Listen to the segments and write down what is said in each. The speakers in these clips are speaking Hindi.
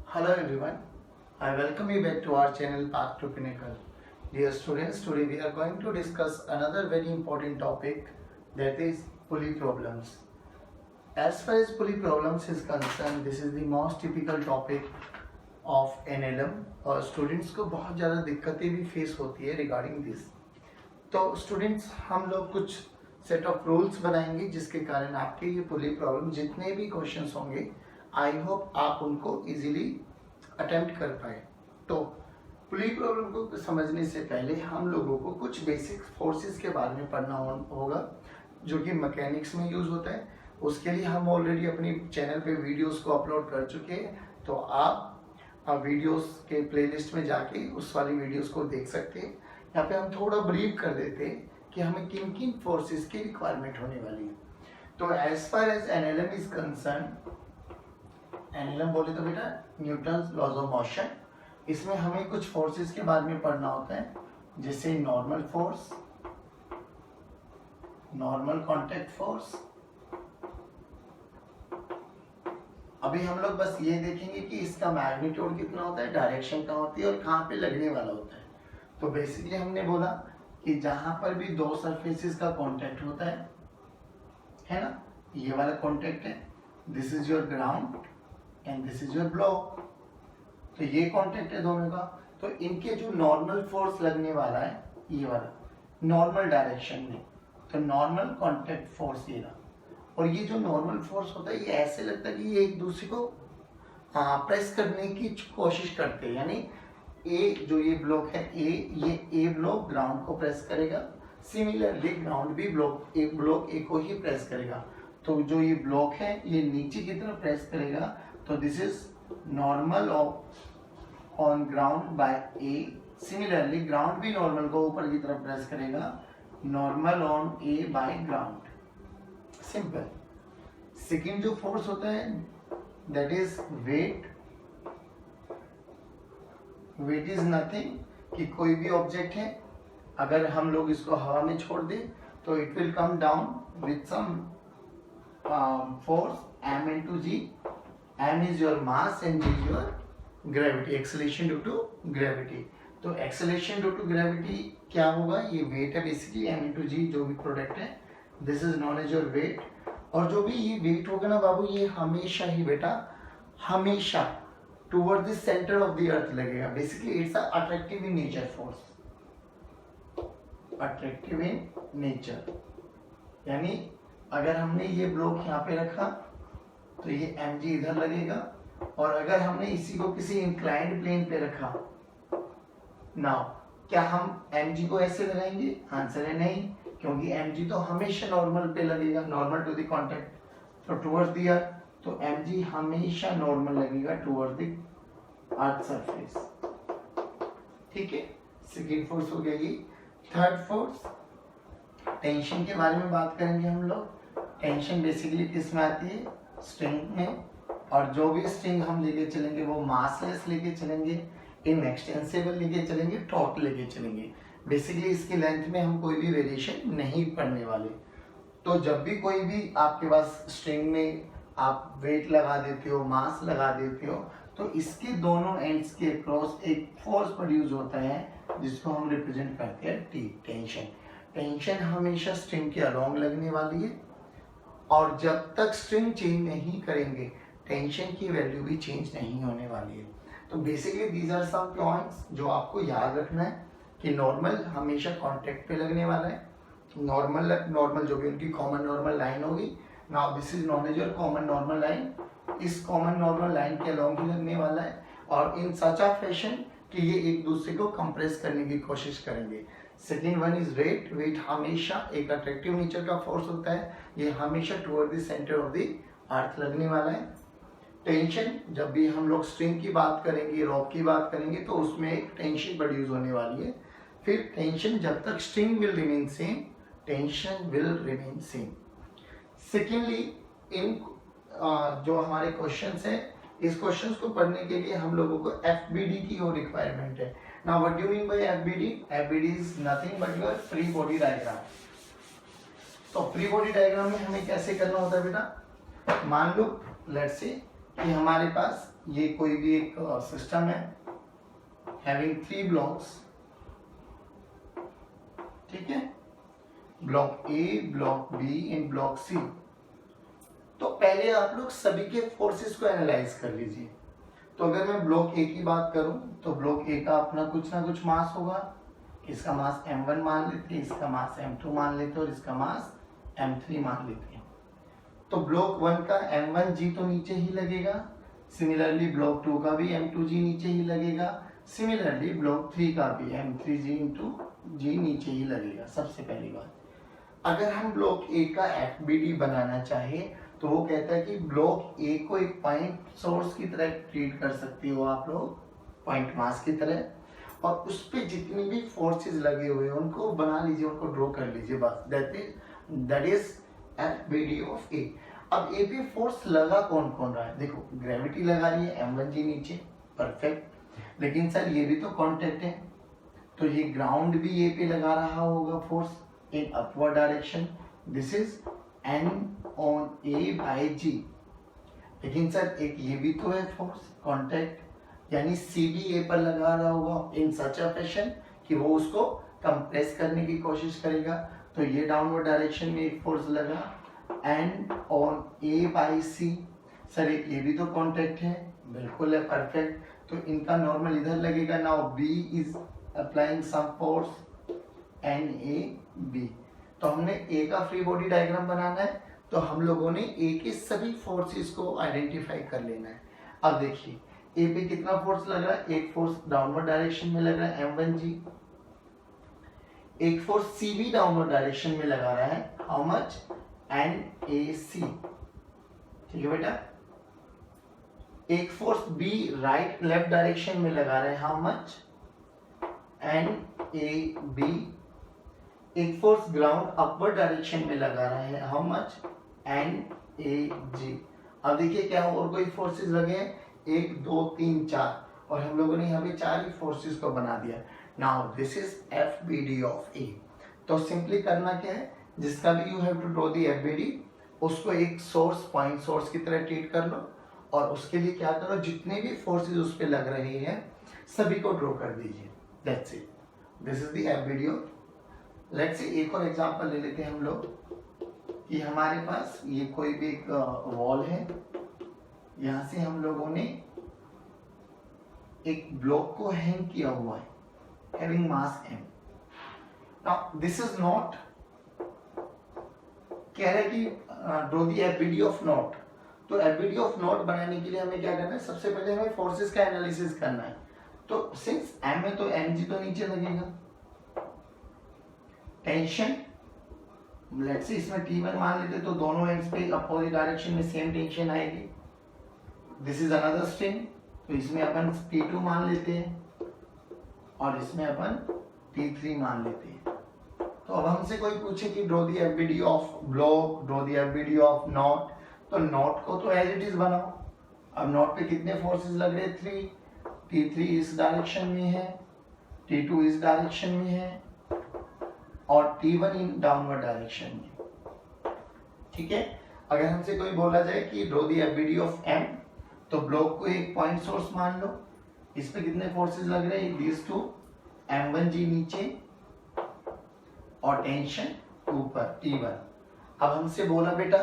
Hello everyone, I welcome you back to our channel Path to Pinnacle. Dear students, today we are going to discuss another very important topic, that is pulley problems. As far as pulley problems is concerned, this is the most typical topic of NLM और students को बहुत ज़्यादा दिक्कतें भी फेस होती है regarding this. तो स्टूडेंट्स हम लोग कुछ सेट ऑफ रूल्स बनाएंगे जिसके कारण आपके ये पुली प्रॉब्लम जितने भी क्वेश्चंस होंगे आई होप आप उनको इजीली अटेम्प्ट कर पाए। तो पुली प्रॉब्लम को समझने से पहले हम लोगों को कुछ बेसिक फोर्सेस के बारे में पढ़ना होगा जो कि मैकेनिक्स में यूज होता है। उसके लिए हम ऑलरेडी अपनी चैनल पे वीडियोस को अपलोड कर चुके हैं, तो आप वीडियोस के प्लेलिस्ट में जाके उस वाली वीडियोस को देख सकते हैं। यहाँ पे हम थोड़ा ब्रीफ कर देते हैं कि हमें किन किन फोर्सेस की रिक्वायरमेंट होने वाली है। तो as far as NLM is concern, NLM बोले तो बेटा न्यूटन्स लॉज ऑफ मोशन, इसमें हमें कुछ फोर्सेस के बारे में पढ़ना होता है, जैसे normal force, normal contact force. अभी हम लोग बस ये देखेंगे कि इसका मैग्नीट्यूड कितना होता है, डायरेक्शन कहाँ होती है और कहाँ पे लगने वाला होता है। तो बेसिकली हमने बोला कि जहां पर भी दो सरफेसेस का कांटेक्ट होता है ना, ये वाला कांटेक्ट है, this is your ground and this is your block, तो ये कांटेक्ट है दोनों का। तो इनके जो नॉर्मल फोर्स लगने वाला है ये वाला नॉर्मल डायरेक्शन में, तो नॉर्मल कांटेक्ट फोर्स ये रहा। और ये जो नॉर्मल फोर्स होता है ये ऐसे लगता है कि ये एक दूसरे को प्रेस करने की कोशिश करते हैं, यानी ए जो ये ब्लॉक है ये ए ब्लॉक ग्राउंड को प्रेस करेगा, सिमिलरली ग्राउंड भी ब्लॉक ए को ही प्रेस करेगा। तो जो ये ब्लॉक है ये नीचे की तरफ प्रेस करेगा, तो this is normal on ground by A. Similarly ground भी नॉर्मल को ऊपर की तरफ प्रेस करेगा, normal on A by ground. Simple. Second जो फोर्स होता है that is weight. Weight is nothing कि कोई भी ऑब्जेक्ट है, अगर हम लोग इसको हवा में छोड़ दें तो it will come down with some force m into g। m is your mass and g is your gravity, acceleration due to gravity। तो acceleration due to gravity क्या होगा, ये वेट है बेसिकली, m into g जो भी प्रोडक्ट है, this is known as your weight. और जो भी ये वेट होगा ना बाबू, ये हमेशा ही बेटा हमेशा toward the centre of the earth लगेगा। Basically it's attractive in nature force, attractive in nature. यानी अगर हमने ये ब्लॉक यहाँ पे रखा तो ये mg इधर लगेगा, और अगर हमने इसी को किसी इंक्लाइंड प्लेन पे रखा, नाउ क्या हम mg को ऐसे लगाएंगे? आंसर है नहीं, क्योंकि mg तो हमेशा नॉर्मल पे लगेगा, नॉर्मल टू द कॉन्टैक्ट, तो टुवर्ड्स द अर्थ, तो mg हमेशा नॉर्मल लगेगा टुवर्ड्स द अर्थ सरफेस। ठीक है, सेकेंड फोर्स हो गया ये। थर्ड फोर्स, टेंशन के बारे में बात करेंगे हम लोग। टेंशन बेसिकली किस में आती है? स्ट्रिंग में। और जो भी स्ट्रिंग हम लेके चलेंगे वो मासलेस लेके चलेंगे, इनएक्सटेंसिबल लेके चलेंगे, टॉट लेके चलेंगे। बेसिकली इसकी लेंथ में हम कोई भी वेरिएशन नहीं पढ़ने वाले। तो जब भी कोई भी आपके पास स्ट्रिंग में आप वेट लगा देते हो, मास लगा देते हो, तो इसके दोनों एंड्स के अक्रॉस एक फोर्स प्रोड्यूस होता है जिसको हम रिप्रेजेंट करते हैं टी, टेंशन। टेंशन हमेशा स्ट्रिंग के अलोंग लगने वाली है, और जब तक स्ट्रिंग चेंज नहीं करेंगे टेंशन की वैल्यू भी चेंज नहीं होने वाली है। तो basically these are some points जो आपको याद रखना है कि नॉर्मल हमेशा कॉन्टैक्ट पे लगने वाला है, नॉर्मल जो भी उनकी कॉमन नॉर्मल लाइन होगी। Now this is known as your common normal line, इस कॉमन नॉर्मल लाइन के अलोंग ही लगने वाला है, और इन सच अ फैशन कि ये एक दूसरे को कंप्रेस करने की कोशिश करेंगे। Second one is weight. Weight हमेशा एक अट्रैक्टिव नेचर का फोर्स होता है, ये हमेशा toward the centre of the अर्थ लगने वाला है। टेंशन, जब भी हम लोग स्ट्रिंग की बात करेंगे, रॉक की बात करेंगे, तो उसमें एक टेंशन प्रोड्यूस होने वाली है। फिर टेंशन, जब तक string will remain same, tension will remain same. Secondly, इन जो हमारे क्वेश्चंस हैं, इस क्वेश्चंस को पढ़ने के लिए हम लोगों को FBD की और रिक्वायरमेंट है। Now what do you mean by FBD? FBD is nothing but your free body diagram. तो फ्री बॉडी डायग्राम में हमें कैसे करना होता है बेटा? मान लो लेट्स से कि हमारे पास ये कोई भी एक सिस्टम है हैविंग 3 ब्लॉक्स, ठीक है, block A, block B and block C. तो पहले आप लोग सभी के फोर्सेस को एनालाइज कर लीजिए। तो अगर मैं ब्लॉक ए की बात करूं तो ब्लॉक ए का अपना कुछ ना कुछ मास होगा। इसका मास m1 मान लेते हैं, इसका मास m2 मान लेते हैं और इसका मास m3 मान लेते हैं। तो ब्लॉक 1 का m1g तो नीचे ही लगेगा, सिमिलरली ब्लॉक 2 का भी m2g नीचे ही लगेगा, सिमिलरली ब्लॉक 3 का भी m3g इंटू g नीचे ही लगेगा। सबसे पहली बात, अगर हम ब्लॉक ए का FBD बनाना चाहे तो वो कहता है कि ब्लॉक ए को एक पॉइंट सोर्स की तरह ट्रीट कर सकती हो आप लोग, पॉइंट मास की तरह, और उस पे जितनी भी फोर्सेस लगे हुए हैं उनको बना लीजिए, उनको ड्रॉ कर लीजिए, बस दैट इज FBD ऑफ ए। अब ए पे फोर्स लगा कौन कौन रहा है, देखो ग्रेविटी लगा रही है m1g नीचे, परफेक्ट, लेकिन सर ये भी तो कांटेक्ट है, तो ये ग्राउंड भी ए पे लगा रहा होगा force in upward direction, this is N on A by G। लेकिन सर एक ये भी तो है फोर्स कांटेक्ट, यानी C भी ए पर लगा रहा होगा इन सच अ फैशन कि वो उसको कंप्रेस करने की कोशिश करेगा। तो ये डाउनवर्ड डायरेक्शन में एक फोर्स लगा N on A by C। Sir एक ये भी तो कांटेक्ट है, बिल्कुल है, परफेक्ट, तो इनका नॉर्मल इधर लगेगा। Now B is applying some force NAB। तो हमने ए का फ्री बॉडी डायग्राम बनाना है, तो हम लोगों ने ए के सभी फोर्सेस को आइडेंटिफाई कर लेना है। अब देखिए ए पे कितना फोर्स लग रहा है, एक फोर्स डाउनवर्ड डायरेक्शन में लग रहा है m1g, एक फोर्स सी भी डाउनवर्ड डायरेक्शन में लगा रहा है, हाउ मच, NAC, ठीक है बेटा। एक force B right left direction में लगा रहा है, हाउ मच, NAB। एक फोर्स ग्राउंड अपवर्ड डायरेक्शन में लगा रहा है, हाउ मच, NAG। अब देखिए क्या और कोई फोर्सेस लगे हैं, 1 2 3 4, और हम लोगों ने यहाँ पे 4 ही फोर्सेस को बना दिया। Now this is FBD of A. तो सिंपली करना क्या है, जिसका भी you have to draw the FBD, उसको एक सोर्स पॉइंट सोर्स की तरह ट्रीट कर लो, और उसके लिए क्या करो, जितने भी फोर्सेस उस पर लग रहे हैं सभी को ड्रॉ कर दीजिए, that's it, this is the FBD of. Let's say एक और एग्जांपल ले लेते हैं हम लोग कि हमारे पास ये कोई भी एक वॉल है, यहां से हम लोगों ने एक ब्लॉक को हैंग किया हुआ है having mass m। Now this is not, कह रहा है कि draw the FBD of not. तो FBD ऑफ नॉट बनाने के लिए हमें क्या करना है, सबसे पहले हमें फोर्सेस का एनालिसिस करना है। तो सिंस m है तो mg तो नीचे लगेगा, टेंशन लेट्स से इसमें T1 मान लेते तो दोनों एंड्स पे अपोजिट डायरेक्शन में सेम टेंशन आएगी। दिस इज अनदर स्ट्रिंग, तो इसमें अपन T2 मान लेते हैं और इसमें अपन T3 मान लेते हैं। तो अब हमसे कोई पूछे कि draw the FBD of block, draw the FBD of not, तो नॉट को तो एज इट इज बनाओ। अब नॉट पे कितने फोर्सेस लग रहे हैं, 3, T3 इस डायरेक्शन में है, T2 इस डायरेक्शन में है और T1 इन डाउनवर्ड डायरेक्शन में, ठीक है। अगर हमसे कोई बोला जाए कि draw the FBD of M, तो ब्लॉक को एक पॉइंट सोर्स मान लो, इस पे कितने फोर्सेस लग रहे हैं, दिस टू, m1g नीचे और टेंशन ऊपर T1। अब हमसे बोला बेटा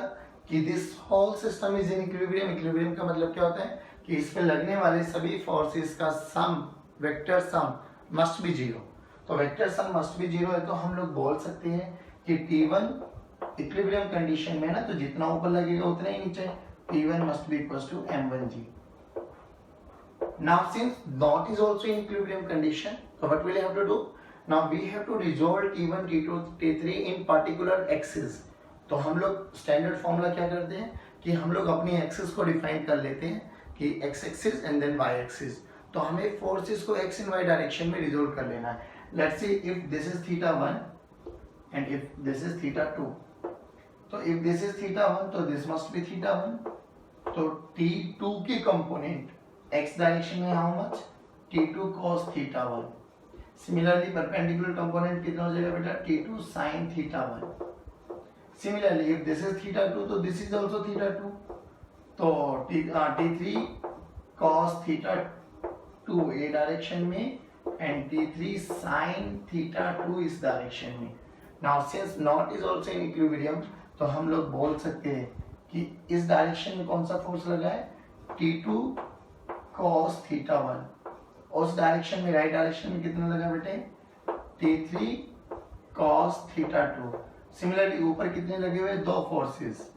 कि this whole system is in equilibrium. Equilibrium का मतलब क्या होता है कि इस पे लगने वाले सभी फोर्सेस का सम, वेक्टर सम मस्ट बी 0। तो वेक्टर सम मस्ट बी 0 है, तो हम लोग बोल सकते हैं कि T1 इक्विलिब्रियम कंडीशन में ना, तो जितना ऊपर लगेगा उतना ही नीचे, T1 must be equals to m1g. Now since not is also in equilibrium condition, so what will I have to do? Now we have to resolve T1, T2, T3 in particular axis. तो हम लोग स्टैंडर्ड फॉर्मूला क्या करते हैं कि हम लोग अपनी एक्सिस को डिफाइन कर लेते हैं कि x axis and then y axis. तो हमें फोर्सेस को x एंड y डायरेक्शन में रिजोल्व कर लेना है। Let's see if this is θ1 and if this is θ2, तो इफ दिस इज θ1 तो दिस मस्ट बी θ1। तो T2 की कंपोनेंट x डायरेक्शन में how much, T2 cos θ1। Similarly perpendicular component कितना हो जाएगा बेटा, T2 sin θ1। Similarly if this is θ2 तो दिस इज आल्सो θ2। तो T3 cos थीटा 2 ए डायरेक्शन में and T3 sin थीटा 2 इस डायरेक्शन में। Now since knot is also in equilibrium, तो हम लोग बोल सकते हैं कि इस डायरेक्शन में कौन सा फोर्स लगा है, T2 cos थीटा 1। उस डायरेक्शन में राइट डायरेक्शन में कितना लगा बेटे, T3 cos थीटा 2। सिमिलरली ऊपर कितने लगे हुए, दो forces,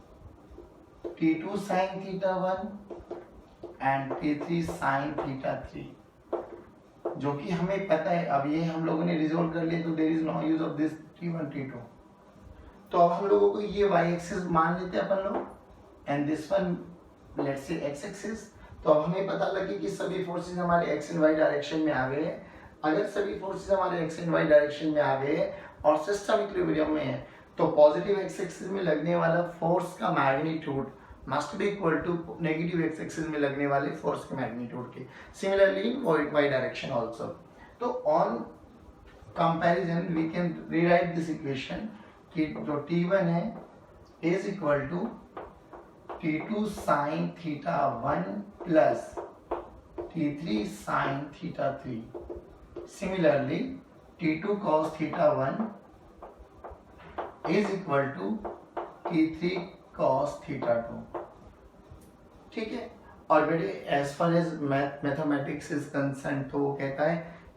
T2 sin theta 1 and T3 sin theta 3, जो कि हमें पता है। अब ये हम लोगों ने रिजोल्व कर लिया, तो there is no use of this T1 T2। तो अब हम लोगों को ये y एक्सिस मान लेते हैं अपन लोग, and this one let's say x axis. तो अब हमें पता लगे कि सभी फोर्सेस हमारे x एंड y डायरेक्शन में आ गए हैं। अगर सभी फोर्सेस हमारे x एंड y डायरेक्शन में आ गए हैं और सिस्टम इक्विलिब्रियम में है, तो पॉजिटिव x एक्सिस में लगने वाला फोर्स का magnitude must be equal to negative x axis में लगने वाले फोर्स के मैग्नीट्यूड के। Similarly y direction also. तो on comparison we can rewrite this equation कि जो T1 है is equal to T2 sin theta 1 plus T3 sin theta 3। Similarly T2 cos theta 1 is equal to T3 cos theta 2। ठीक है। और बेटे as far as mathematics is concerned, तो वो कहता है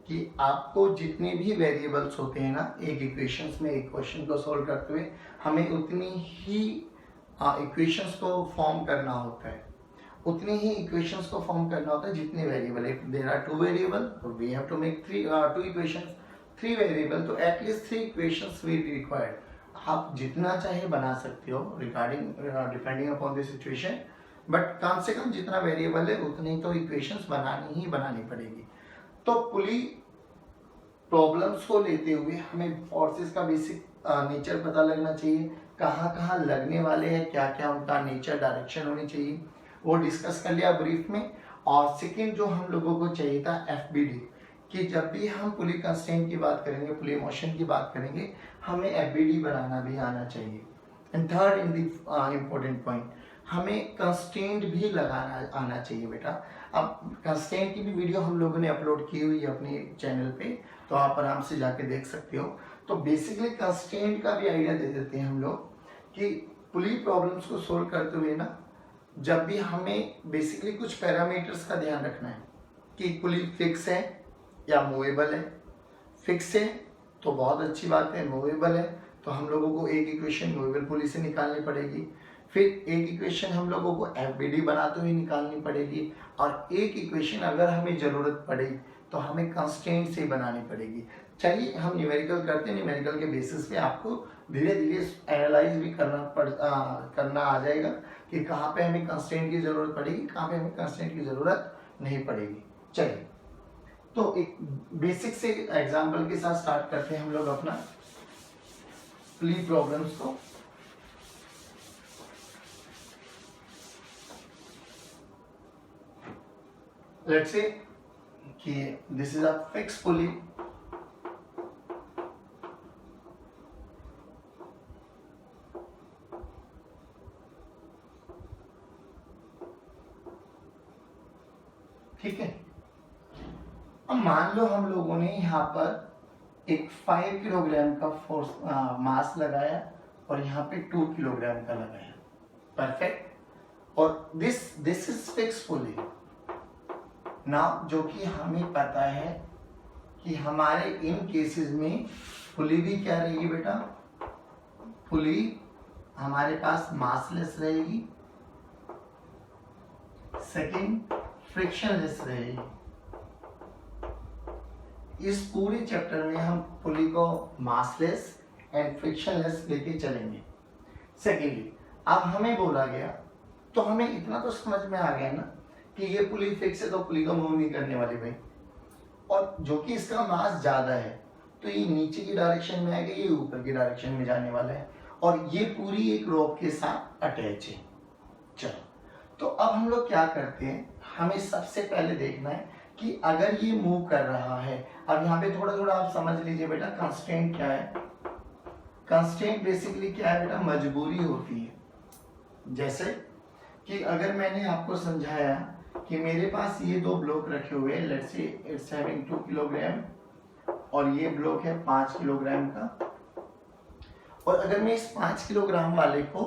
कि आपको जितने भी वेरिएबल्स होते हैं ना एक इक्वेशंस में, एक क्वेश्चन को सॉल्व करते हुए हमें उतनी ही इक्वेशंस को फॉर्म करना होता है, उतनी ही इक्वेशंस को फॉर्म करना होता है जितने variable. If there are 2 variable we have to make 2 equations. 3 variable तो एटलीस्ट 3 इक्वेशंस वी रिक्वायर्ड। आप जितना चाहे बना सकते हो regarding depending upon the situation, but कम से कम जितना वेरिएबल है उतनी तो इक्वेशंस बनानी ही बनानी पड़ेगी। तो पुली प्रॉब्लम्स को लेते हुए हमें फोर्सेस का बेसिक नेचर पता लगना चाहिए, कहाँ कहाँ लगने वाले हैं, क्या क्या उनका नेचर डायरेक्शन होनी चाहिए, वो डिस्कस कर लिया ब्रीफ में। और सेकेंड जो हम लोगों को चाहिए था FBD, कि जब भी हम पुली कंस्ट्रेंट की बात करेंगे, पुली मोशन की बात करेंगे, हमें FBD बनाना भी आना चाहिए। And third in the important point, हमें कंस्ट्रेंट भी लगाना आना चाहिए बेटा। अब कंस्ट्रेंट की भी वीडियो हम लोगों ने अपलोड की हुई है अपने चैनल पे, तो आप आराम से जाके देख सकते हो। तो बेसिकली कंस्ट्रेंट का भी आइडिया दे देते हैं हम लोग कि पुली प्रॉब्लम्स को सोल्व करते हुए ना, जब भी हमें बेसिकली कुछ पैरामीटर्स का ध्यान रखना है कि पुली फिक्स है या मूवेबल है। फिक्स है तो बहुत अच्छी बात है, मूवेबल है तो हम लोगों को एक इक्वेशन मूवेबल पुली से निकालनी पड़ेगी, फिर एक इक्वेशन हम लोगों को FBD बनाते हुए निकालनी पड़ेगी, और एक इक्वेशन अगर हमें ज़रूरत पड़े तो हमें कंस्ट्रेंट से बनानी पड़ेगी। चलिए हम न्यूमेरिकल करते हैं, न्यूमेरिकल के बेसिस पे आपको धीरे धीरे एनालाइज भी करना आ जाएगा कि कहाँ पे हमें कंस्ट्रेंट की ज़रूरत पड़ेगी, कहाँ पे हमें कंस्ट्रेंट की ज़रूरत नहीं पड़ेगी। चलिए तो एक बेसिक से एग्जाम्पल के साथ स्टार्ट करते हैं हम लोग अपना पुली प्रॉब्लम्स को। Let's say कि this is a fixed pulley, ठीक है। अब मान लो हम लोगों ने यहाँ पर एक 5 किलोग्राम का फोर्स मास लगाया और यहाँ पे 2 किलोग्राम का लगाया, परफेक्ट। और दिस इज फिक्स पुली ना, जो कि हमें पता है कि हमारे इन केसेस में पुली भी क्या रहेगी बेटा, पुली हमारे पास मासलेस रहेगी, सेकंड फ्रिक्शनलेस रहेगी। इस पूरे चैप्टर में हम पुली को मासलेस एंड फ्रिक्शनलेस लेके चलेंगे। सेकेंडली अब हमें बोला गया, तो हमें इतना तो समझ में आ गया ना कि ये पुली फिक्स है तो पुली को मूव नहीं करने वाली भाई, और जो कि इसका मास ज्यादा है तो ये नीचे की डायरेक्शन में आएगा, ये ऊपर की डायरेक्शन में जाने वाला है, और ये पूरी एक रोप के साथ अटैच है। चलो तो अब हम लोग क्या करते हैं, हमें सबसे पहले देखना है कि अगर ये मूव कर रहा है, अब यहाँ पे थोड़ा थोड़ा आप समझ लीजिए बेटा कंस्ट्रेंट क्या है। कंस्ट्रेंट बेसिकली क्या है बेटा, मजबूरी होती है। जैसे कि अगर मैंने आपको समझाया कि मेरे पास ये दो ब्लॉक रखे हुए हैं, let's say it's having 2 kilogram और ये ब्लॉक है 5 किलोग्राम का, और अगर मैं इस 5 किलोग्राम वाले को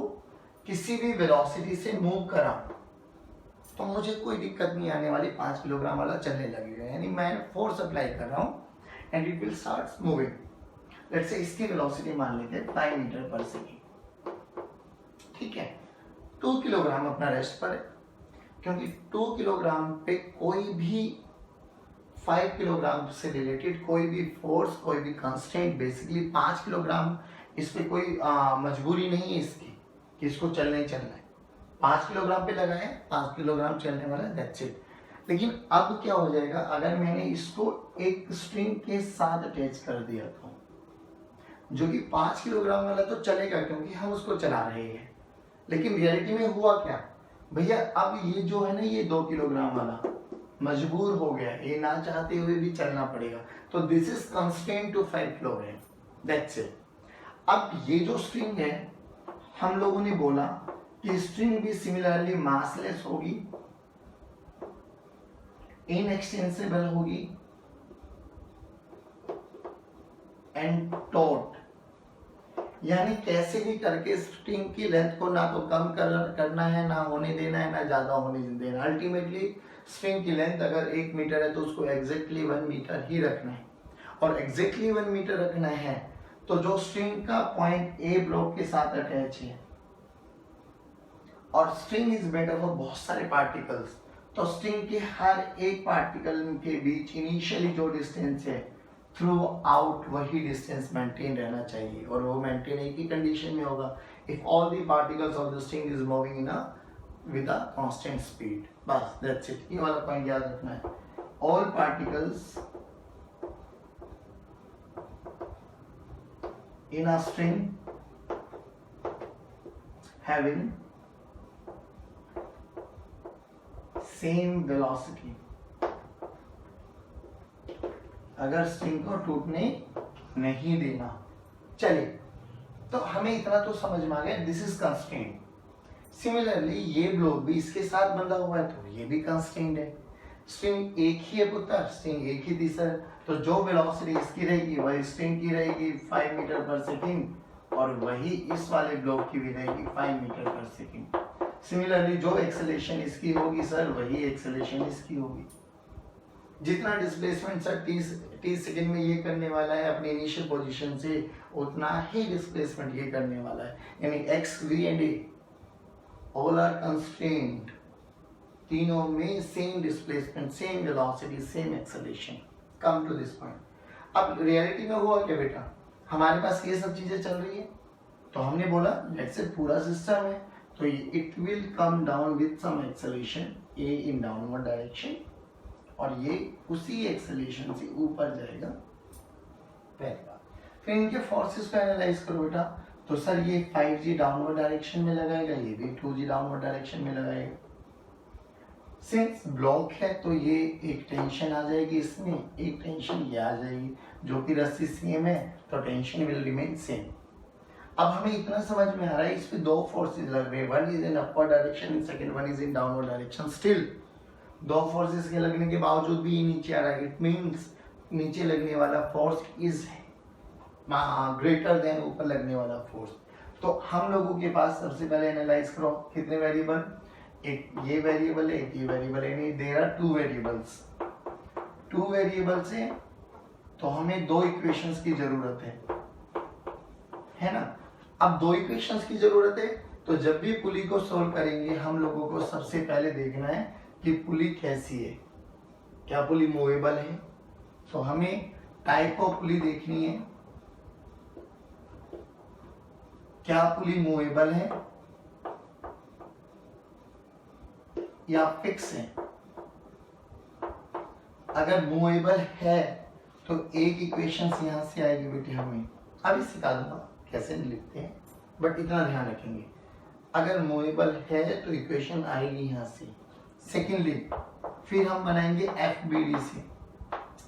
किसी भी वेलोसिटी से मूव करा तो मुझे कोई दिक्कत नहीं आने वाली, 5 किलोग्राम वाला चलने लगेगा, यानी मैं फोर्स अप्लाई कर रहा हूँ and it will start moving. Let's say इसकी वेलोसिटी मान लेते हैं 5 मीटर पर सेकेंड, ठीक है। 2 किलोग्राम अपना रेस्ट पर है, क्योंकि 2 किलोग्राम पे कोई भी 5 किलोग्राम से रिलेटेड कोई भी फोर्स, कोई भी कंस्ट्रेंट, बेसिकली 5 किलोग्राम इस पे कोई मजबूरी नहीं है इसकी कि इसको चलना ही चलना है। 5 किलोग्राम पे लगा है, 5 किलोग्राम चलने वाला है, दैट्स इट। लेकिन अब क्या हो जाएगा अगर मैंने इसको एक स्ट्रिंग के साथ अटैच कर दिया तो, जो कि 5 किलोग्राम वाला तो चलेगा क्योंकि हम उसको चला रहे हैं, लेकिन रियलिटी में हुआ क्या भैया, अब ये जो है ना ये 2 किलोग्राम वाला मजबूर हो गया, ये ना चाहते हुए भी चलना पड़ेगा, तो this is constraint to 5 kilogram, that's it. अब ये जो स्ट्रिंग है हम लोगों ने बोला कि स्ट्रिंग भी सिमिलरली मासलेस होगी, इनएक्सटेंसिबल होगी एंड टॉट, यानी कैसे भी करके स्ट्रिंग की लेंथ को ना तो कम करना है, ना होने देना है, ना ज्यादा होने देना। अल्टीमेटली स्ट्रिंग की लेंथ अगर 1 मीटर है तो उसको एग्जैक्टली 1 मीटर ही रखना है, और एग्जैक्टली 1 मीटर रखना है तो जो स्ट्रिंग का पॉइंट ए ब्लॉक के साथ अटैच है, और string is made up of बहुत सारे पार्टिकल्स, तो स्ट्रिंग के हर एक पार्टिकल के बीच इनिशियली जो डिस्टेंस है थ्रू आउट वही डिस्टेंस मेंटेन रहना चाहिए, और वो मेंटेन एक ही कंडीशन में होगा, if all the particles of the string is moving in a with a constant speed, बस दैट्स इट। ये वाला पॉइंट याद रखना है, all particles in a string having same velocity, अगर स्ट्रिंग को टूटने नहीं देना। चलिए, तो हमें इतना तो समझ में आ गया, दिस इज कंस्ट्रेंट। सिमिलरली ये ब्लॉक भी इसके साथ बंधा हुआ है तो ये भी कंस्ट्रेंट है। स्ट्रिंग एक ही है पुत्र, स्ट्रिंग एक ही दिशा है, तो जो वेलोसिटी इसकी रहेगी वही स्ट्रिंग की रहेगी 5 मीटर पर सेकेंड, और वही इस वाले ब्लॉक की भी रहेगी 5 मीटर पर सेकेंड। सिमिलरली जो एक्सेलेरेशन इसकी होगी सर वही एक्सेलेरेशन इसकी होगी। जितना डिस्प्लेसमेंट सर 30 सेकेंड में ये करने वाला है अपने इनिशियल पोजीशन से, उतना ही डिस्प्लेसमेंट ये करने वाला है, यानी X, V and A all are constraint, तीनों में same displacement, same velocity, same acceleration. Come to this point. अब रियलिटी में हुआ क्या बेटा, हमारे पास ये सब चीजें चल रही है, तो हमने बोला लेट्स से पूरा सिस्टम है तो it will come down with some acceleration A in downward direction, और ये उसी एक्सेलरेशन से ऊपर जाएगा, पहली बात। फिर इनके फोर्सेस को एनालाइज करो बेटा, तो सर ये 5G डाउनवर्ड डायरेक्शन में लगाएगा, ये भी 2G डाउनवर्ड डायरेक्शन में लगाएगा। सिंस ब्लॉक है तो ये एक टेंशन आ जाएगी इसमें, एक टेंशन ये आ जाएगी, जो कि रस्सी सेम है तो टेंशन विल रिमेन सेम। अब हमें इतना समझ में आ रहा है इस पे दो फोर्सेस लग रहे हैं, one is in upward direction and second one is in downward direction. Still दो फोर्सेस के लगने के बावजूद भी ये नीचे आ रहा है, इट मींस नीचे लगने वाला फोर्स इज ग्रेटर देन ऊपर लगने वाला फोर्स। तो हम लोगों के पास सबसे पहले एनालाइज करो कितने वेरिएबल, एक ये वेरिएबल है, एक ये वेरिएबल है, नहीं देयर आर टू वेरिएबल्स है, तो हमें दो इक्वेशंस की जरूरत है ना। अब दो इक्वेशंस की जरूरत है, तो जब भी पुली को सॉल्व करेंगे हम लोगों को सबसे पहले देखना है कि पुली कैसी है, क्या पुली मूवेबल है, तो हमें टाइप ऑफ पुली देखनी है, क्या पुली मूवेबल है या फिक्स है। अगर मूवेबल है तो एक इक्वेशन यहां से आएगी बेटे, हमें अभी सिखा दूंगा कैसे लिखते हैं, बट इतना ध्यान रखेंगे, अगर मूवेबल है तो इक्वेशन आएगी यहां से। सेकेंडली फिर हम बनाएंगे FBD से,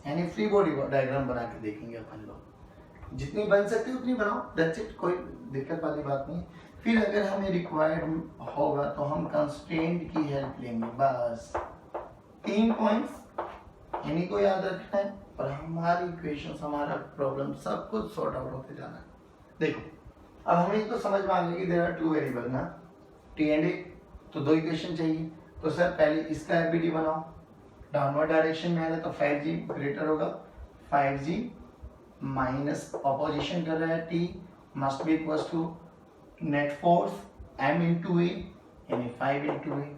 यानी फ्री बॉडी डायग्राम बना के देखेंगे अपन लोग, जितनी बन सकती है उतनी बनाओ, दैट्स इट, कोई दिक्कत वाली बात नहीं। फिर अगर हमें रिक्वायर्ड होगा तो हम कंस्ट्रेंट की हेल्प लेंगे, बस 3 पॉइंट्स इन्हीं को याद रखना है और हमारी इक्वेशन, हमारा प्रॉब्लम सब कुछ सॉर्ट आउट होते जाना है। देखो अब हमें तो समझ में आ गया कि देयर आर 2 वेरिएबल ना, टी एंड ए, तो 2 इक्वेशन चाहिए। तो सर पहले इसका एफबीडी बनाओ, डाउनवर्ड डायरेक्शन में है तो 5g ग्रेटर होगा 5g माइनस ऑपोजिशन कर रहा है t must be equals to net force m into A यानी 5 इंटू ए,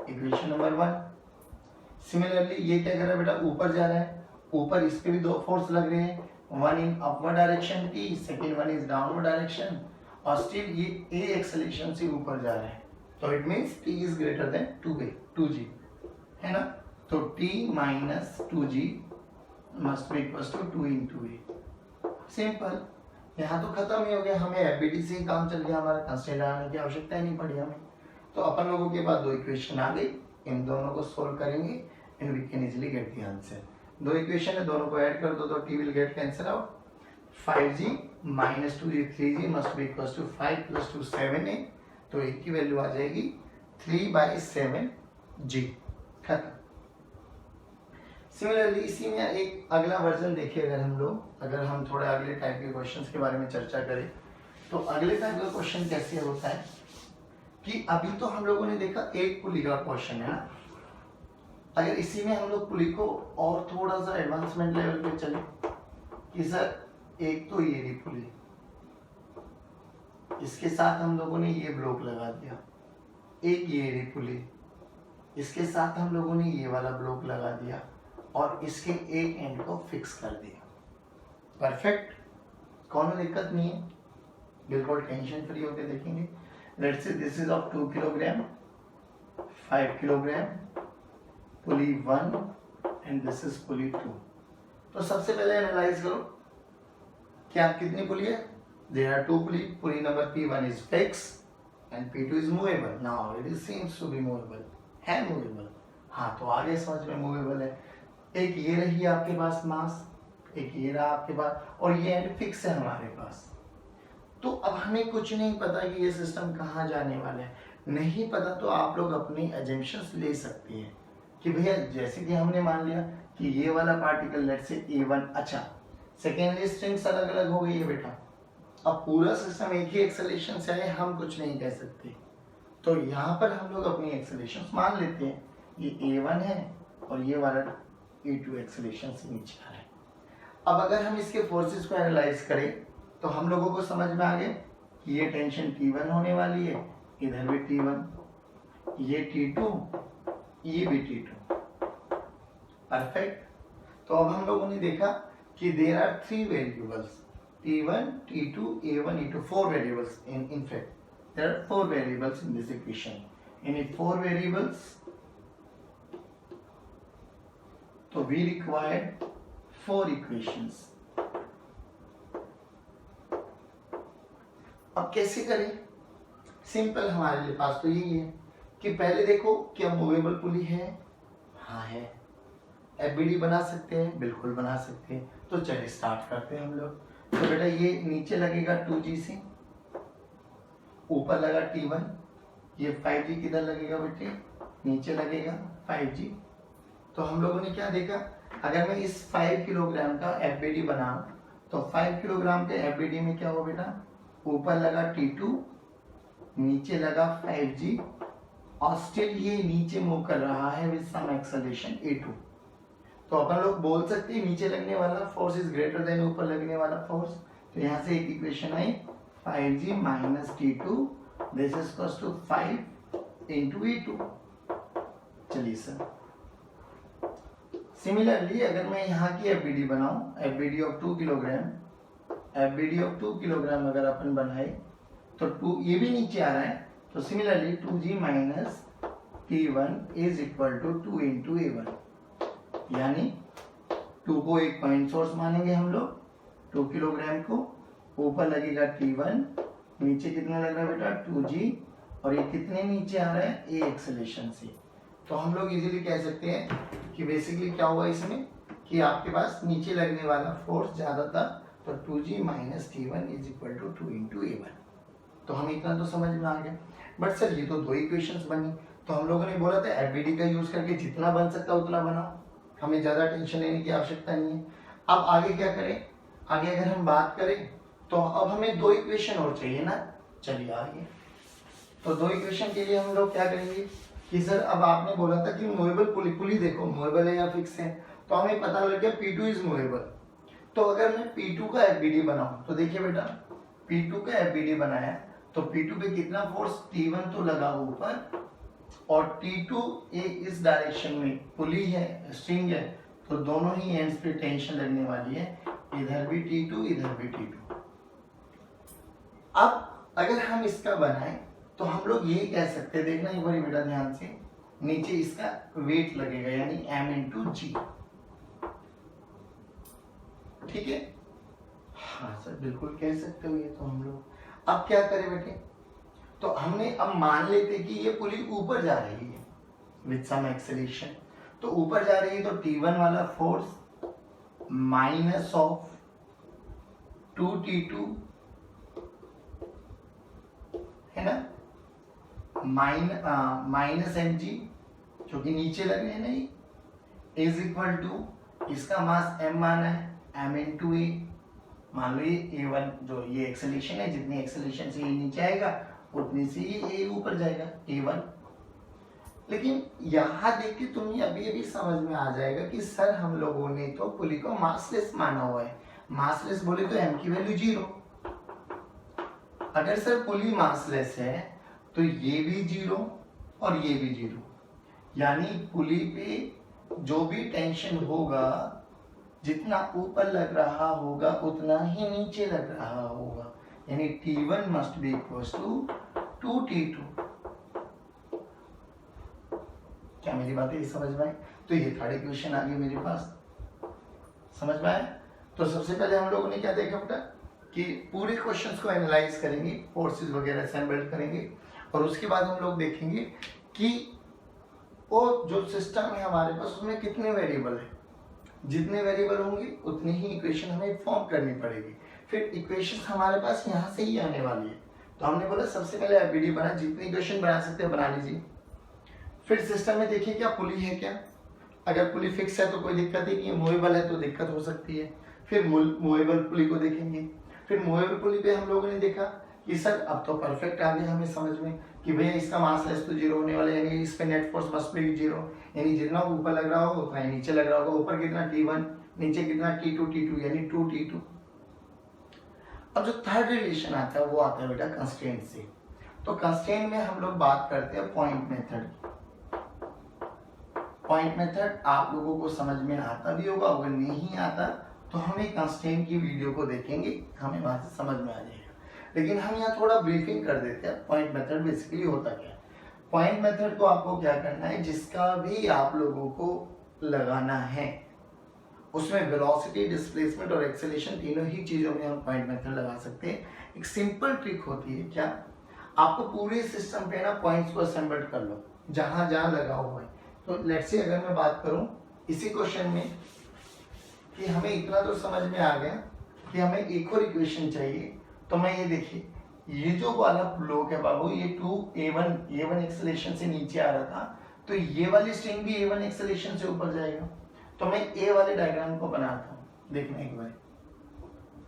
इक्वेशन नंबर 1। सिमिलरली ये क्या कर रहा है बेटा, ऊपर जा रहा है, ऊपर इस पे भी 2 फोर्स लग रहे हैं, one in upward direction t, second one is downward direction, और स्टिल ये a एक्सेलरेशन से ऊपर जा रहा है, तो it means t is greater than 2g है ना। तो t minus 2g must be equals to 2 into ए। सिंपल, यहाँ तो खत्म ही हो गया, हमें एफबीडी से ही काम चल गया, हमारा कंस्टेंट लगाने की आवश्यकता ही नहीं पड़ी हमें। तो अपन लोगों के पास 2 इक्वेशन आ गई, इन दोनों को सोल्व करेंगे and we can easily get the answer. 2 equation है, दोनों को ऐड कर दो तो t will get cancel out, 5g minus 2g 3g must be equals to 5 plus 2 7a, तो a की वैल्यू आ जाएगी 3/7g। खत्म। सिमिलरली इसी में एक अगला वर्जन देखिए, अगर हम लोग, अगर हम थोड़े अगले टाइप के क्वेश्चंस के बारे में चर्चा करें तो अगले टाइप का क्वेश्चन कैसे होता है कि अभी तो हम लोगों ने देखा एक पुली का क्वेश्चन है ना, अगर इसी में हम लोग पुली को और थोड़ा सा एडवांसमेंट लेवल पे चले कि सर एक तो ये रही पुली, इसके साथ हम लोगों ने ये ब्लॉक लगा दिया, एक ये रही पुली, इसके साथ हम लोगों ने ये वाला ब्लॉक लगा दिया और इसके एक एंड को फिक्स कर दिया। परफेक्ट, कौन दिक्कत नहीं है, बिल्कुल टेंशन फ्री होकर देखेंगे। Let's say this is of 2 kilogram 5 kilogram pulley 1 and this is pulley 2। तो सबसे पहले एनालाइज करो क्या कितनी पुली है, there are 2 pulley, pulley number P1 is fix and P2 is movable. Now it is seems to be movable, है मूवेबल, हाँ तो आगे समझ में मूवेबल है। एक ये रही आपके पास मास, एक ये रहा आपके पास, और ये एंड फिक्स है हमारे पास। तो अब हमें कुछ नहीं पता कि ये सिस्टम कहाँ जाने वाला है, नहीं पता तो आप लोग अपनी एजम्पशंस ले सकते हैं कि भैया जैसे कि हमने मान लिया कि ये वाला पार्टिकल लेट्स से A1, अच्छा सेकेंडरी स्ट्रिंग्स अलग अलग हो गई है बेटा, अब पूरा सिस्टम एक ही एक्सेलरेशन से है, हम कुछ नहीं कह सकते। तो यहाँ पर हम लोग अपनी एक्सेलरेशन मान लेते हैं, ये A1 है और ये वाला A2 एक्सेलरेशन से नीचे आ रहा है। अब अगर हम इसके फोर्सेस को एनालाइज करें तो हम लोगों को समझ में आ गया कि ये टेंशन T1 होने वाली है, इधर भी T1, ये T2, ये भी T2। परफेक्ट। तो अब हम लोगों ने देखा कि there are 3 variables T1, T2, A1, A2, 4 variables in fact there are 4 variables in this equation. In 4 variables, so we required 4 equations. अब कैसे करें, सिंपल, हमारे लिए पास तो यही है कि पहले देखो क्या मूवेबल पुली है, हाँ है, एफबीडी बना सकते हैं, बिल्कुल बना सकते हैं। तो चलिए स्टार्ट करते हैं हम लोग। तो बेटा ये नीचे लगेगा 2g से, ऊपर लगा T1, ये 5g किधर लगेगा बेटे, नीचे लगेगा 5g। तो हम लोगों ने क्या देखा, अगर मैं इस 5 किलोग्राम का एफबीडी बनाऊं तो 5 किलोग्राम के एफबीडी में क्या हो बेटा, ऊपर लगा T2, नीचे लगा 5g और स्टिल ये नीचे मूव कर रहा है विद सम एक्सेलरेशन A2। तो अपन लोग बोल सकते हैं नीचे लगने वाला फोर्स इज ग्रेटर देन ऊपर लगने वाला फोर्स। तो यहाँ से एक इक्वेशन आई 5g minus T2 this is equals to 5 into E2। चलिए सर, सिमिलरली अगर मैं यहाँ की एफबीडी बनाऊं, FBD of 2 kilogram, FBD of 2 kilogram अगर अपन बनाए तो 2 ये भी नीचे आ रहा है, तो similarly 2g minus T1 is equal to 2 into A1, यानी 2 को एक पॉइंट सोर्स मानेंगे हम लोग, 2 किलोग्राम को, ऊपर लगेगा T1, नीचे कितना लग रहा है बेटा 2g, और ये कितने नीचे आ रहा है A एक्सेलरेशन से। तो हम लोग इजीली कह सकते हैं कि बेसिकली क्या हुआ इसमें कि आपके पास नीचे लगने वाला फोर्स ज़्यादा था, तो 2g minus T1 is equal to 2 into A1। तो हम इतना तो समझ में आ गया। बट सर ये तो 2 इक्वेशंस बनी, तो तो हम लोगों ने बोला था एफबीडी का यूज करके जितना बन सकता है उतना बनाओ, हमें ज्यादा टेंशन लेने की आवश्यकता नहीं है। अब आगे क्या करें, आगे अगर हम बात करें तो अब हमें दो इक्वेशन और चाहिए ना। चलिए आगे, तो दो इक्वेशन के लिए हम लोग क्या करेंगे कि सर अब आपने बोला था कि मूवेबल पुली देखो मूवेबल है या फिक्स है, तो हमें पता लग गया P2 इज मूवेबल। तो अगर मैं P2 का एफबीडी बनाऊं तो देखिए बेटा, P2 का एफबीडी बनाया तो P2 पे कितना फोर्स T1 तो लगा ऊपर, और T2 इस डायरेक्शन में पुली है, स्ट्रिंग है, तो दोनों ही एंड्स पे टेंशन लगने वाली है, इधर भी T2 इधर भी T2। अब अगर हम इसका बनाएं तो हम लोग ये कह सकते हैं, देखना एक बार बेटा ध्यान से, नीचे इसका वेट लगेगा यानी M इंटू जी, ठीक है। हाँ सर बिल्कुल कह सकते हो ये तो हम लोग। अब क्या करें बेटे, तो हमने अब मान लेते कि ये पुली ऊपर जा रही है विद सम एक्सेलरेशन, तो ऊपर जा रही है तो T1 वाला फोर्स माइनस ऑफ 2T2 है ना, माइनस mg जो कि नीचे लग रहे हैं नहीं, इज इक्वल टू इसका मास m माना है m इंटू ए, मान लो ये A1 जो ये एक्सेलरेशन है, जितनी एक्सेलरेशन से ये नीचे आएगा उतनी से ये A ऊपर जाएगा A1। लेकिन यहाँ देख के तुम्हें अभी अभी समझ में आ जाएगा कि सर हम लोगों ने तो पुली को मासलेस माना हुआ है, मासलेस बोले तो m की वैल्यू 0। अगर सर पुली मासलेस है तो ये भी 0 और ये भी 0, यानी पुली पे जो भी टेंशन होगा जितना ऊपर लग रहा होगा उतना ही नीचे लग रहा होगा, यानी T1 must be equals to 2T2। क्या मेरी बातें समझ में आई? तो ये थर्ड इक्वेशन आ गई मेरे पास, समझ में आया? तो सबसे पहले हम लोगों ने क्या देखा बेटा कि पूरे क्वेश्चंस को एनालाइज करेंगे, फोर्सेस वगैरह असेंबल करेंगे, और उसके बाद हम लोग देखेंगे कि वो जो सिस्टम है हमारे पास उसमें कितने वेरिएबल है, जितने वेरिएबल होंगे उतनी ही इक्वेशन हमें फॉर्म करनी पड़ेगी। फिर इक्वेशन हमारे पास यहाँ से ही आने वाली है, तो हमने बोला सबसे पहले एफबीडी बना, जितनी इक्वेशन बना सकते हैं बना लीजिए। फिर सिस्टम में देखिए क्या पुली है क्या, अगर पुली फिक्स है तो कोई दिक्कत ही नहीं है, मूवेबल है तो दिक्कत हो सकती है। फिर मूवेबल पुली को देखेंगे, फिर मूवेबल पुली पे हम लोगों ने देखा कि सर अब तो परफेक्ट आ गया हमें समझ में कि भैया इसका मास लेस तो 0 होने वाला है, यानी इस पे नेट फोर्स मस्ट बी 0, यानी जितना ऊपर लग रहा होगा उतना ही नीचे लग रहा होगा, ऊपर कितना T1 नीचे कितना T2 यानी 2T2। अब जो थर्ड रिलेशन आता है वो आता है बेटा कंस्ट्रेंट से। तो कंस्ट्रेंट में हम लोग बात करते हैं पॉइंट मेथड। पॉइंट मेथड आप लोगों को समझ में आता भी होगा, अगर नहीं आता तो हम एक कंस्ट्रेंट की वीडियो को देखेंगे, हमें वहां से समझ में आ जाएगा। लेकिन हम यहाँ थोड़ा ब्रीफिंग कर देते हैं पॉइंट मेथड बेसिकली होता क्या है। पॉइंट मेथड को आपको क्या करना है, जिसका भी आप लोगों को लगाना है उसमें वेलोसिटी, डिस्प्लेसमेंट और एक्सेलरेशन तीनों ही चीजों में हम पॉइंट मेथड लगा सकते हैं। एक सिंपल ट्रिक होती है क्या, आपको पूरे सिस्टम पे ना पॉइंट्स को असेंबल कर लो जहां जहां लगा हुआ है। तो लेट्स से अगर मैं बात करूं इसी क्वेश्चन में कि हमें इतना तो समझ में आ गया कि हमें एक और इक्वेशन चाहिए, तो मैं ये देखिए ये जो वाला ब्लॉक है बाबू, ये 2A1 एक्सेलरेशन से नीचे आ रहा था, तो ये वाली स्ट्रिंग भी A1 एक्सेलरेशन से ऊपर जाएगा। तो मैं ए वाले डायग्राम को बनाता हूं, देखना एक बार,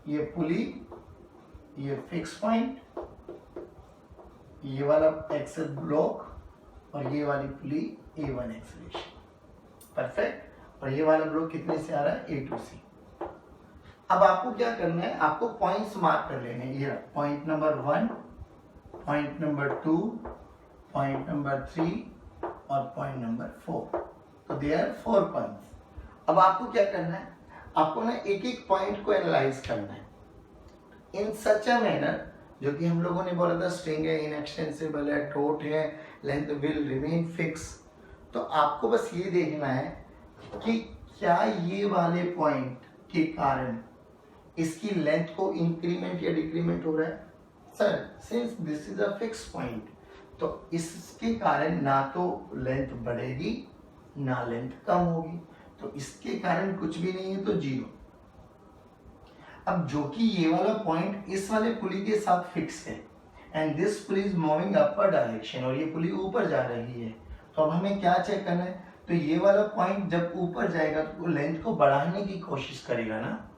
ये पुली, ये फिक्स पॉइंट, ये वाला एक्सेल ब्लॉक और ये वाली पुली A1 एक्सेलरेशन, परफेक्ट। और ये वाला ब्लॉक कितने से आ रहा है, A2 से। अब आपको क्या करना है, आपको पॉइंट्स मार्क कर लेने हैं। ये point number 1, point number 2, point number 3 और पॉइंट नंबर 4। तो दे आर 4 पॉइंट्स। अब आपको क्या करना है, आपको ना एक एक पॉइंट को एनालाइज करना है इन सच अ मैनर, जो कि हम लोगों ने बोला था स्ट्रिंग है, इनएक्सटेंसिबल है, डॉट है, लेंथ विल रिमेन फिक्स। तो आपको बस ये देखना है कि क्या ये वाले पॉइंट के कारण इसकी लेंथ को इंक्रीमेंट या डिक्रीमेंट हो रहा है। Sir since this is a fix point, तो इसके कारण ना तो लेंथ बढ़ेगी ना लेंथ कम होगी, तो इसके कारण कुछ भी नहीं है तो 0। अब जो कि ये वाला पॉइंट इस वाले पुली के साथ फिक्स है and this pulley is moving upper direction, और ये पुली ऊपर जा रही है, तो अब हमें क्या चेक करना है, तो ये वाला पॉइंट जब ऊपर जाएगा तो लेंथ को बढ़ाने की कोशिश करेगा ना,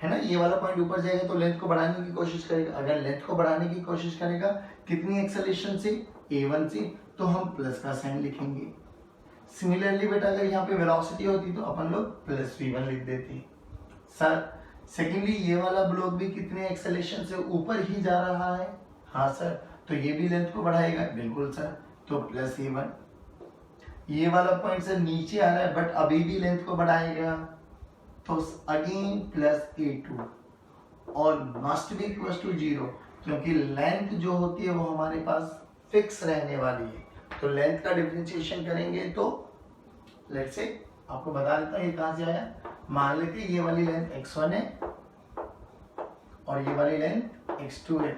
है ना। ये वाला पॉइंट ऊपर जाएगा तो लेंथ को बढ़ाने की कोशिश करेगा। अगर लेंथ को बढ़ाने की कोशिश करेगा कितनी एक्सेलेरेशन से, a1 से, तो हम प्लस का साइन लिखेंगे। सिमिलरली बेटा अगर यहाँ पे वेलोसिटी होती तो अपन लोग प्लस v1 लिख देते। सर सेकेंडली ये वाला ब्लॉक भी कितने एक्सेलेरेशन से ऊपर ही जा रहा है, हाँ सर, तो ये भी लेंथ को बढ़ाएगा, बिल्कुल सर, तो प्लस a1। ये वाला पॉइंट सर नीचे आ रहा है बट अभी भी लेंथ को बढ़ाएगा, तो अगेन प्लस a2 और मस्ट बी इक्वल टू 0, क्योंकि लेंथ जो होती है वो हमारे पास फिक्स रहने वाली है। तो लेंथ का डिफरेंशिएशन करेंगे तो लेट्स से आपको बता देता हूँ ये कहाँ से आया। मान लेते ये वाली लेंथ x1 है और ये वाली लेंथ x2 है,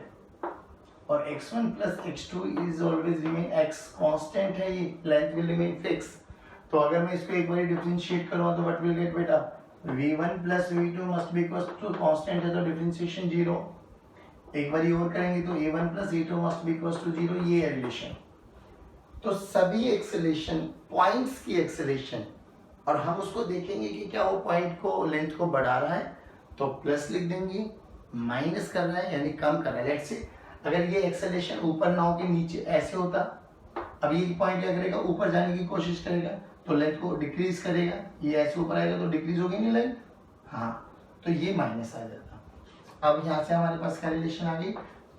और x1 plus x2 is always remain, x constant है, ये लेंथ विल रिमेन फिक्स। तो अगर मैं इसको एक बार डिफरेंशिएट करूँगा तो व्हाट विल गेट बेटा, v1 plus v2 must be equal to, constant है तो डिफरेंशिएशन 0। एक बार और करेंगे तो a1 plus a2 must be equal to 0, ये है रिलेशन। तो सभी एक्सेलेरेशन पॉइंट्स की एक्सेलेरेशन, और हम उसको देखेंगे कि क्या वो पॉइंट को लेंथ को बढ़ा रहा है तो प्लस लिख देंगे, माइनस कर रहा है यानी कम कर रहा है। लेट्स से अगर ये एक्सेलेरेशन ऊपर ना होके नीचे ऐसे होता, अब ये पॉइंट क्या करेगा, ऊपर जाने की कोशिश करेगा तो लेंथ को डिक्रीज करेगा, ये ऐसे ऊपर आएगा तो डिक्रीज होगी नहीं लेंथ, हाँ, तो ये माइनस आ जाता। अब यहाँ से हमारे पास क्या रिलेशन आ गई,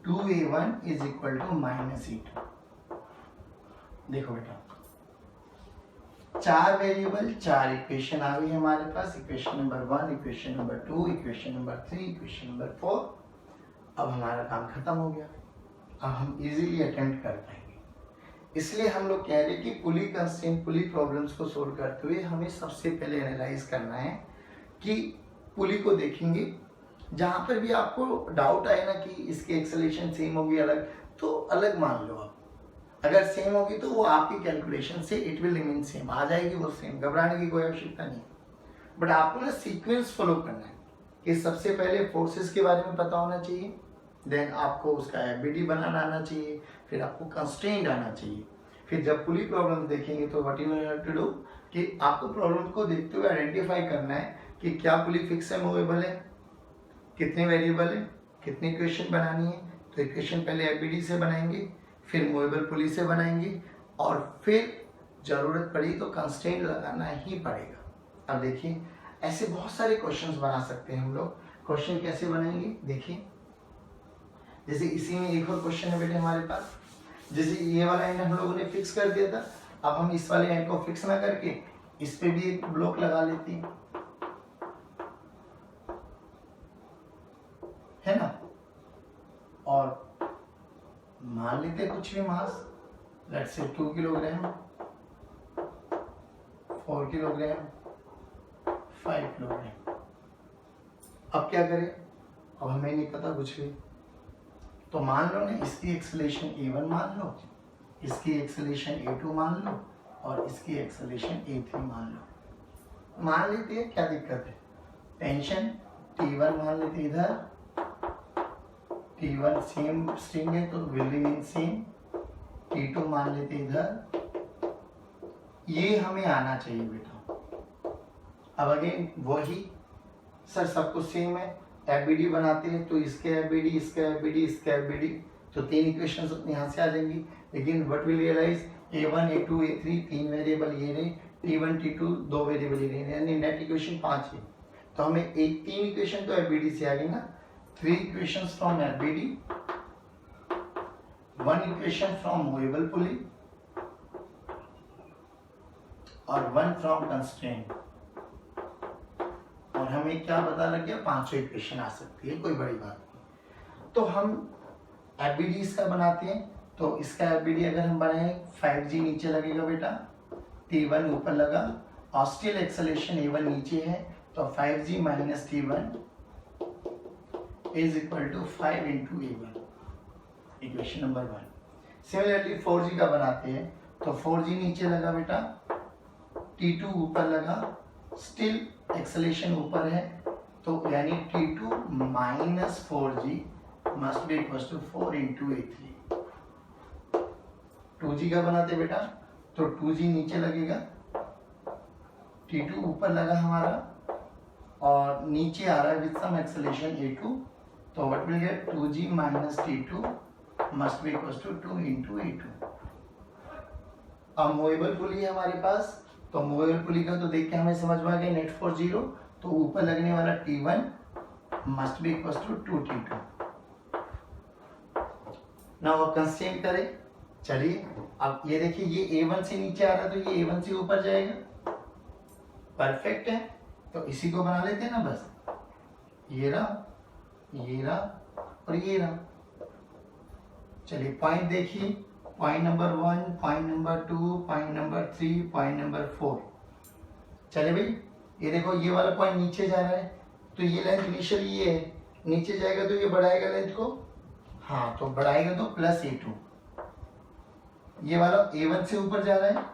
2a1 is equal to minus a2। देखो बेटा 4 वेरिएबल 4 इक्वेशन आ गई हमारे पास, equation number 1, equation number 2, equation number 3, equation number 4। अब हमारा काम खत्म हो गया, अब हम इजीली अटेम्प्ट कर पाएंगे। इसलिए हम लोग कह रहे हैं कि पुली कंस्ट्रेंट, पुली प्रॉब्लम्स को सोल्व करते हुए हमें सबसे पहले एनालाइज करना है कि पुली को देखेंगे, जहाँ पर भी आपको डाउट आए ना कि इसकी एक्सेलेरेशन सेम होगी अलग, तो अलग मान लो आप, अगर सेम होगी तो वो आपकी कैलकुलेशन से इट विल रिमेन सेम, आ जाएगी वो सेम, घबराने की कोई आवश्यकता नहीं। बट आपको ना सीक्वेंस फॉलो करना है कि सबसे पहले फोर्सेस के बारे में पता होना चाहिए, देन आपको उसका एफबीडी बनाना आना चाहिए, फिर आपको कंस्ट्रेंट आना चाहिए। फिर जब पुली प्रॉब्लम देखेंगे तो what you have to do कि आपको प्रॉब्लम को देखते हुए आइडेंटिफाई करना है कि क्या पुली फिक्स है, मूवेबल है, कितने वेरिएबल है, कितनी इक्वेशन बनानी है। तो इक्वेशन पहले एफबीडी से बनाएंगे, फिर मूवेबल पुली से बनाएंगे, और फिर जरूरत पड़ी तो कंस्ट्रेंट लगाना ही पड़ेगा। अब देखिए ऐसे बहुत सारे क्वेश्चंस बना सकते हैं हम लोग। क्वेश्चन कैसे बनाएंगे देखिए, जैसे इसी में एक और क्वेश्चन है बेटे हमारे पास, जैसे ये वाला एंड हम लोगों ने फिक्स कर दिया था, अब हम इस वाले एंड को फिक्स ना करके इस पे भी एक ब्लॉक लगा लेते हैं, है ना, और मान लेते हैं कुछ भी मास, let's say 2 kilogram, 4 kilogram, 5 kilogram. अब क्या करें, अब हमें नहीं पता कुछ भी, तो मान लो ना इसकी एक्सेलेरेशन a1 मान लो, इसकी एक्सेलेरेशन a2 मान लो, और इसकी एक्सेलेरेशन a3 मान लो। मान लेते हैं, क्या दिक्कत है, टेंशन T1 मान लेते इधर, T1 सेम स्ट्रिंग है तो विल रिमेन सेम, T2 मान लेते इधर, ये हमें आना चाहिए बेटा। अब अगेन वही सर सब कुछ सेम है, एफबीडी बनाते हैं तो इसके एफबीडी, इसका एफबीडी, इसका एफबीडी, तो 3 इक्वेशंस यहाँ से आ जाएंगी। लेकिन what will realise, a1 a2 a3 3 variable ये रहे, T1 T2 2 वेरिएबल ये रहे, यानी नेट इक्वेशन 5 है। तो हमें एक 3 इक्वेशन तो एफबीडी से आ गई ना, 3 equations from FBD, 1 equation from movable pulley और 1 from constraint, और हमें क्या पता लग गया, 500 इक्वेशन आ सकती है, कोई बड़ी बात नहीं। तो हम एफबीडी इसका बनाते हैं, तो इसका एफबीडी अगर हम बनाए 5g नीचे लगेगा बेटा, T1 ऊपर लगा, और स्टिल एक्सेलेरेशन a1 नीचे है, तो 5g minus T1 is equal to 5 into a1, equation number 1। Similarly 4g का बनाते हैं, तो 4g नीचे लगा बेटा, T2 ऊपर लगा, स्टिल एक्सेलेरेशन ऊपर है, तो यानी T2 minus 4g must be equal to 4 into a3। 2g का बनाते बेटा, तो 2g नीचे लगेगा, T2 ऊपर लगा हमारा और नीचे आ रहा है विद सम एक्सेलरेशन A2, तो what will get 2g minus T2 must be equals to 2 into A2। अब मूवेबल पुली है हमारे पास, तो मूवेबल पुली का तो देख के हमें समझ में आ गया नेट फोर्स 0, तो ऊपर लगने वाला T1 must be equals to 2T2। Now अब कंस्ट्रेंट करें, चलिए अब ये देखिए ये A1 से नीचे आ रहा है तो ये A1 से ऊपर जाएगा, परफेक्ट है। तो इसी को बना लेते हैं ना, बस ये रहा और ये रहा। चलिए पॉइंट देखिए, point number 1, point number 2, point number 3, point number 4। चले भाई, ये देखो ये वाला पॉइंट नीचे जा रहा है, तो ये लेंथ इनिशियली ये है, नीचे जाएगा तो ये बढ़ाएगा लेंथ को, हाँ तो बढ़ाएगा तो प्लस A2। ये वाला A1 से ऊपर जा रहा है,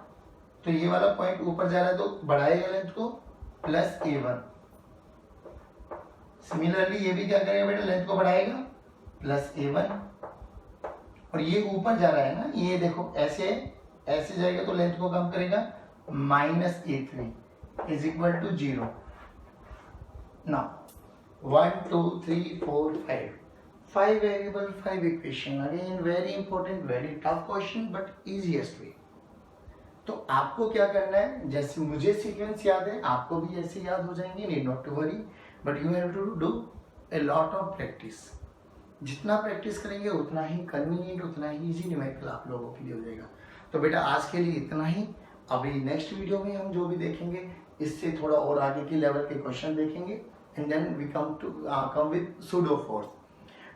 तो ये वाला पॉइंट ऊपर जा रहा है तो बढ़ाएगा लेंथ को प्लस A1। सिमिलरली ये भी क्या करेगा बेटा, लेंथ को बढ़ाएगा प्लस A1। और ये ऊपर जा रहा है ना, ये देखो ऐसे ऐसे जाएगा तो लेंथ को कम करेगा, minus A3 is equal to 0। Now 1 2 3 4 5 variable 5 equation, again very important, very tough question but easiest way. तो आपको क्या करना है, जैसे मुझे सीक्वेंस याद है आपको भी ऐसे याद हो जाएंगे, need not to worry, but you have to do a lot of practice. जितना प्रैक्टिस करेंगे उतना ही कन्वीनियंट, उतना ही इजी न्यूमेरिकल आप लोगों के लिए हो जाएगा। तो बेटा आज के लिए इतना ही। अभी नेक्स्ट वीडियो में हम जो भी देखेंगे इससे थोड़ा और आगे के लेवल के क्वेश्चन देखेंगे, and then we come with pseudo force.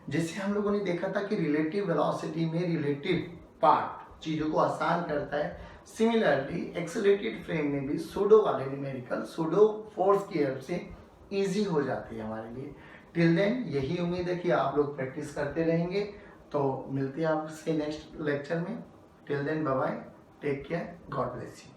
जैसे हम लोगों ने देखा था कि रिलेटिव वेलोसिटी में रिलेटिव पार्ट चीज़ों को आसान करता है, सिमिलरली एक्सेलरेटेड फ्रेम में भी सूडो वाले न्यूमेरिकल सूडो फोर्स की हेल्प से इजी हो जाती है हमारे लिए। टिल देन यही उम्मीद है कि आप लोग प्रैक्टिस करते रहेंगे। तो मिलते हैं आपसे नेक्स्ट लेक्चर में। Till then bye bye, take care, God bless you.